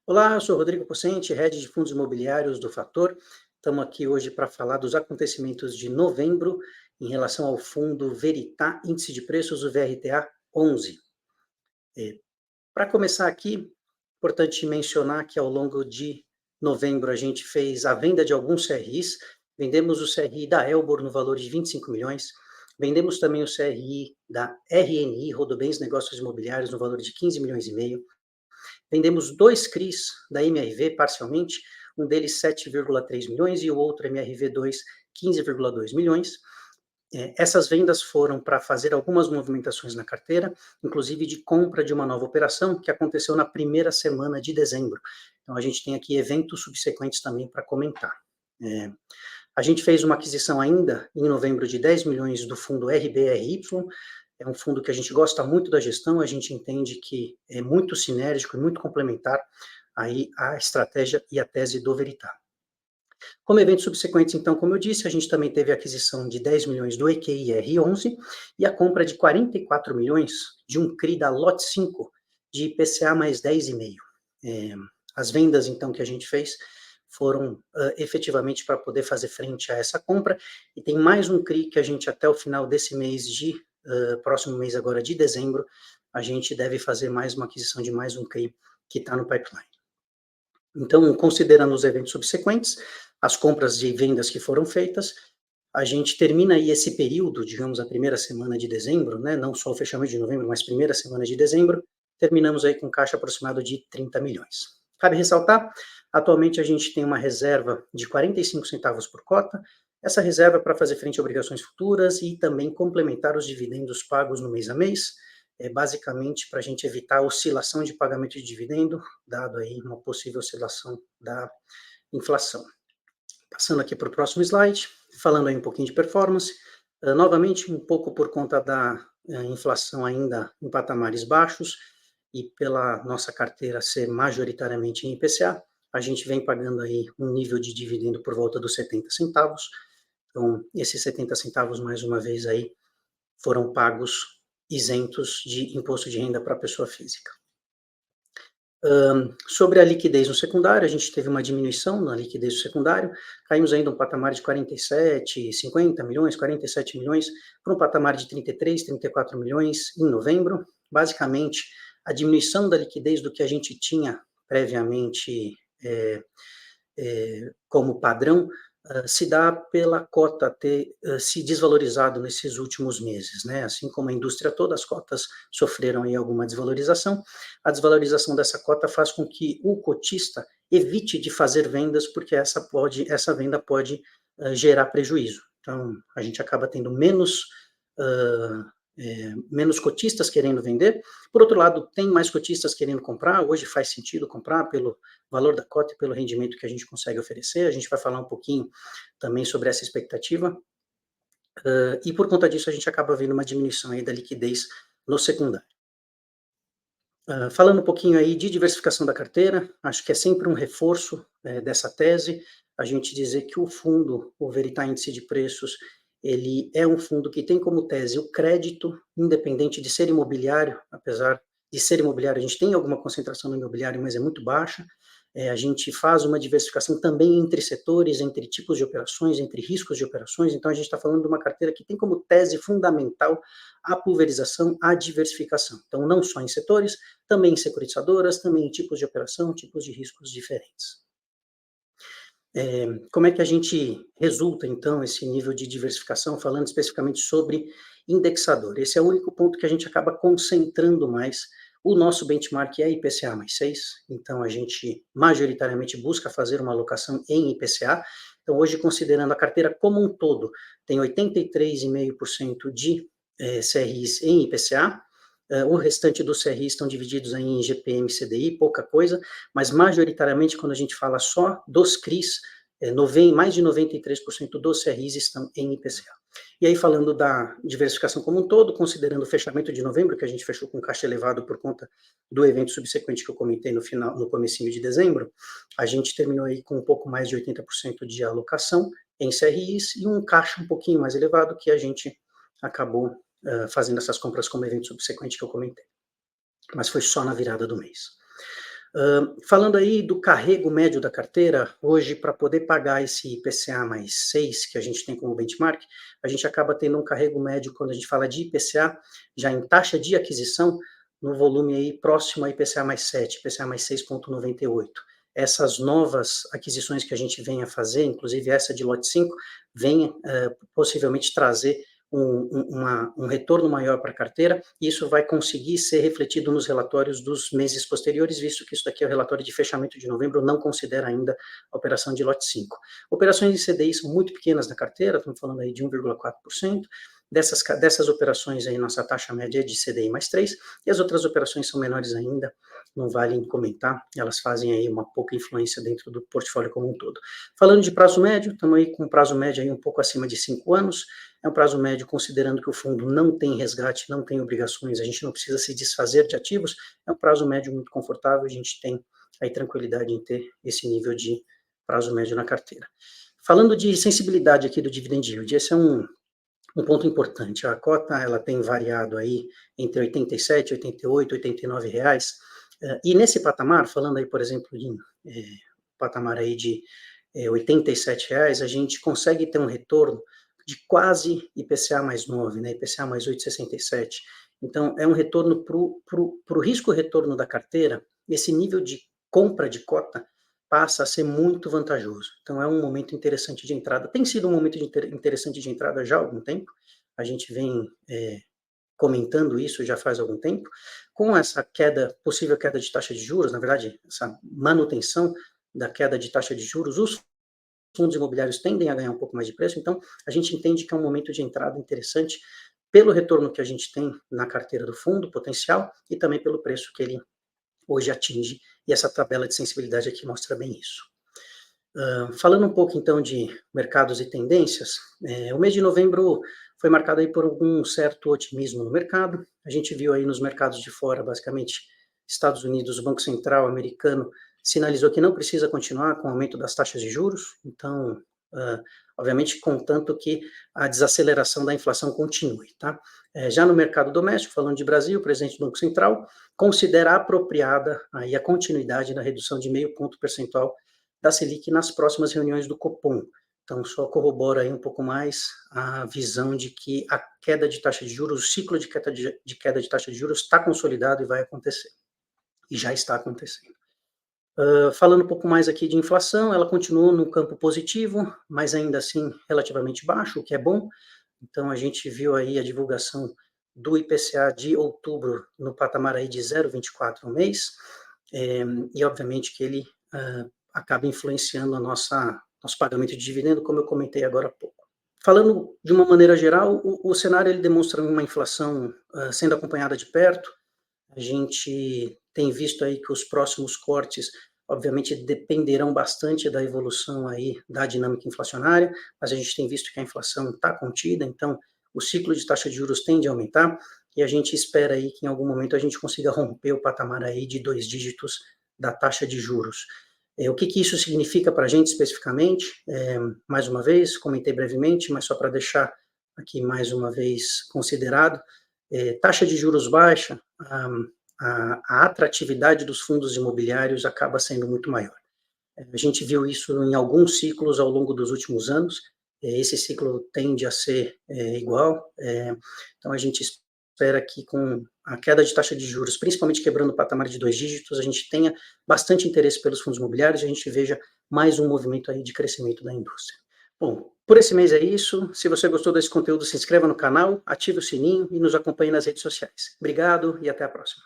Olá, eu sou Rodrigo Pocente, Head de Fundos Imobiliários do Fator. Estamos aqui hoje para falar dos acontecimentos de novembro em relação ao fundo Veritá Índice de Preços, o VRTA 11. Para começar aqui, importante mencionar que ao longo de novembro a gente fez a venda de alguns CRIs, vendemos o CRI da Elbor no valor de 25 milhões, vendemos também o CRI da RNI, Rodobens Negócios Imobiliários, no valor de 15 milhões e meio, vendemos dois CRIs da MRV parcialmente, um deles 7,3 milhões e o outro MRV2 15,2 milhões. Essas vendas foram para fazer algumas movimentações na carteira, inclusive de compra de uma nova operação que aconteceu na primeira semana de dezembro. Então a gente tem aqui eventos subsequentes também para comentar. A gente fez uma aquisição ainda em novembro de 10 milhões do fundo RBRY, é um fundo que a gente gosta muito da gestão, a gente entende que é muito sinérgico e muito complementar aí a estratégia e a tese do Veritá. Como eventos subsequentes, então, como eu disse, a gente também teve a aquisição de 10 milhões do EQI-R11 e a compra de 44 milhões de um CRI da Lot 5 de IPCA mais 10,5. As vendas, então, que a gente fez foram efetivamente para poder fazer frente a essa compra, e tem mais um CRI que a gente, até o final desse mês próximo mês agora de dezembro, a gente deve fazer mais uma aquisição de mais um CRI que está no pipeline. Então, considerando os eventos subsequentes, as compras e vendas que foram feitas, a gente termina aí esse período, digamos, a primeira semana de dezembro, né, não só o fechamento de novembro, mas primeira semana de dezembro, terminamos aí com caixa aproximado de 30 milhões. Cabe ressaltar, atualmente a gente tem uma reserva de 45 centavos por cota, essa reserva é para fazer frente a obrigações futuras e também complementar os dividendos pagos no mês a mês, basicamente para a gente evitar a oscilação de pagamento de dividendo, dado aí uma possível oscilação da inflação. Passando aqui para o próximo slide, falando aí um pouquinho de performance, novamente um pouco por conta da inflação ainda em patamares baixos e pela nossa carteira ser majoritariamente em IPCA, a gente vem pagando aí um nível de dividendo por volta dos 70 centavos, então esses 70 centavos mais uma vez aí foram pagos isentos de imposto de renda para a pessoa física. Sobre a liquidez no secundário, a gente teve uma diminuição na liquidez do secundário, caímos ainda um patamar de 47, 50 milhões, 47 milhões, para um patamar de 33, 34 milhões em novembro. Basicamente, a diminuição da liquidez do que a gente tinha previamente como padrão, se dá pela cota ter se desvalorizado nesses últimos meses, né? Assim como a indústria toda, as cotas sofreram aí alguma desvalorização. A desvalorização dessa cota faz com que o cotista evite de fazer vendas, porque essa venda pode gerar prejuízo. Então, a gente acaba tendo menos cotistas querendo vender. Por outro lado, tem mais cotistas querendo comprar. Hoje faz sentido comprar pelo valor da cota e pelo rendimento que a gente consegue oferecer. A gente vai falar um pouquinho também sobre essa expectativa. E por conta disso, a gente acaba vendo uma diminuição aí da liquidez no secundário. Falando um pouquinho aí de diversificação da carteira, acho que é sempre um reforço dessa tese, a gente dizer que o fundo, o Veritá Índice de Preços, ele é um fundo que tem como tese o crédito, independente de ser imobiliário, apesar de ser imobiliário, a gente tem alguma concentração no imobiliário, mas é muito baixa. A gente faz uma diversificação também entre setores, entre tipos de operações, entre riscos de operações, então a gente está falando de uma carteira que tem como tese fundamental a pulverização, a diversificação. Então, não só em setores, também em securitizadoras, também em tipos de operação, tipos de riscos diferentes. Como é que a gente resulta, então, esse nível de diversificação, falando especificamente sobre indexador? Esse é o único ponto que a gente acaba concentrando mais. O nosso benchmark é IPCA mais 6, então a gente majoritariamente busca fazer uma alocação em IPCA. Então, hoje, considerando a carteira como um todo, tem 83,5% de CRIs em IPCA, o restante dos CRIs estão divididos em GPM e CDI, pouca coisa, mas majoritariamente quando a gente fala só dos CRIs, mais de 93% dos CRIs estão em IPCA. E aí falando da diversificação como um todo, considerando o fechamento de novembro, que a gente fechou com caixa elevado por conta do evento subsequente que eu comentei no comecinho de dezembro, a gente terminou aí com um pouco mais de 80% de alocação em CRIs e um caixa um pouquinho mais elevado que a gente acabou fazendo essas compras como evento subsequente que eu comentei. Mas foi só na virada do mês. Falando aí do carrego médio da carteira, hoje, para poder pagar esse IPCA mais 6, que a gente tem como benchmark, a gente acaba tendo um carrego médio, quando a gente fala de IPCA, já em taxa de aquisição, no volume aí próximo a IPCA mais 7, IPCA mais 6,98. Essas novas aquisições que a gente vem a fazer, inclusive essa de lote 5, vem possivelmente trazer um retorno maior para a carteira, e isso vai conseguir ser refletido nos relatórios dos meses posteriores, visto que isso daqui é o relatório de fechamento de novembro, não considera ainda a operação de lote 5. Operações de CDI são muito pequenas na carteira, estamos falando aí de 1,4%, dessas operações aí, nossa taxa média é de CDI mais 3, e as outras operações são menores ainda, não vale comentar, elas fazem aí uma pouca influência dentro do portfólio como um todo. Falando de prazo médio, estamos aí com prazo médio aí um pouco acima de 5 anos, é um prazo médio considerando que o fundo não tem resgate, não tem obrigações, a gente não precisa se desfazer de ativos, é um prazo médio muito confortável, a gente tem aí tranquilidade em ter esse nível de prazo médio na carteira. Falando de sensibilidade aqui do dividend yield, esse é um ponto importante. A cota ela tem variado aí entre 87, 88, 89 reais, e nesse patamar, falando aí, por exemplo, de patamar aí de 87 reais, a gente consegue ter um retorno de quase IPCA mais 9, né, IPCA mais 8,67. Então, é um retorno para o risco-retorno da carteira, esse nível de compra de cota passa a ser muito vantajoso. Então, é um momento interessante de entrada. Tem sido um momento interessante de entrada já há algum tempo, a gente vem comentando isso já faz algum tempo, com essa possível queda de taxa de juros, na verdade, essa manutenção da queda de taxa de juros, os fundos imobiliários tendem a ganhar um pouco mais de preço, então a gente entende que é um momento de entrada interessante pelo retorno que a gente tem na carteira do fundo potencial e também pelo preço que ele hoje atinge, e essa tabela de sensibilidade aqui mostra bem isso. Falando um pouco então de mercados e tendências, o mês de novembro foi marcado aí por algum certo otimismo no mercado. A gente viu aí nos mercados de fora, basicamente, Estados Unidos, o Banco Central americano sinalizou que não precisa continuar com o aumento das taxas de juros, então, obviamente, contanto que a desaceleração da inflação continue, tá? Já no mercado doméstico, falando de Brasil, o presidente do Banco Central considera apropriada aí a continuidade da redução de 0,5 ponto percentual da Selic nas próximas reuniões do Copom. Então, só corrobora aí um pouco mais a visão de que a queda de taxa de juros, o ciclo de queda de taxa de juros está consolidado e vai acontecer. E já está acontecendo. Falando um pouco mais aqui de inflação, ela continuou no campo positivo, mas ainda assim relativamente baixo, o que é bom. Então, a gente viu aí a divulgação do IPCA de outubro no patamar aí de 0,24 no mês, e obviamente que ele acaba influenciando nosso pagamento de dividendo, como eu comentei agora há pouco. Falando de uma maneira geral, o cenário ele demonstra uma inflação sendo acompanhada de perto. A gente tem visto aí que os próximos cortes, obviamente, dependerão bastante da evolução aí da dinâmica inflacionária, mas a gente tem visto que a inflação está contida, então o ciclo de taxa de juros tende a aumentar, e a gente espera aí que em algum momento a gente consiga romper o patamar aí de 2 dígitos da taxa de juros. O que isso significa para a gente especificamente? Mais uma vez, comentei brevemente, mas só para deixar aqui mais uma vez considerado, taxa de juros baixa, a atratividade dos fundos imobiliários acaba sendo muito maior. A gente viu isso em alguns ciclos ao longo dos últimos anos, esse ciclo tende a ser igual, então a gente espera que com a queda de taxa de juros, principalmente quebrando o patamar de 2 dígitos, a gente tenha bastante interesse pelos fundos imobiliários e a gente veja mais um movimento aí de crescimento da indústria. Bom, por esse mês é isso. Se você gostou desse conteúdo, se inscreva no canal, ative o sininho e nos acompanhe nas redes sociais. Obrigado e até a próxima.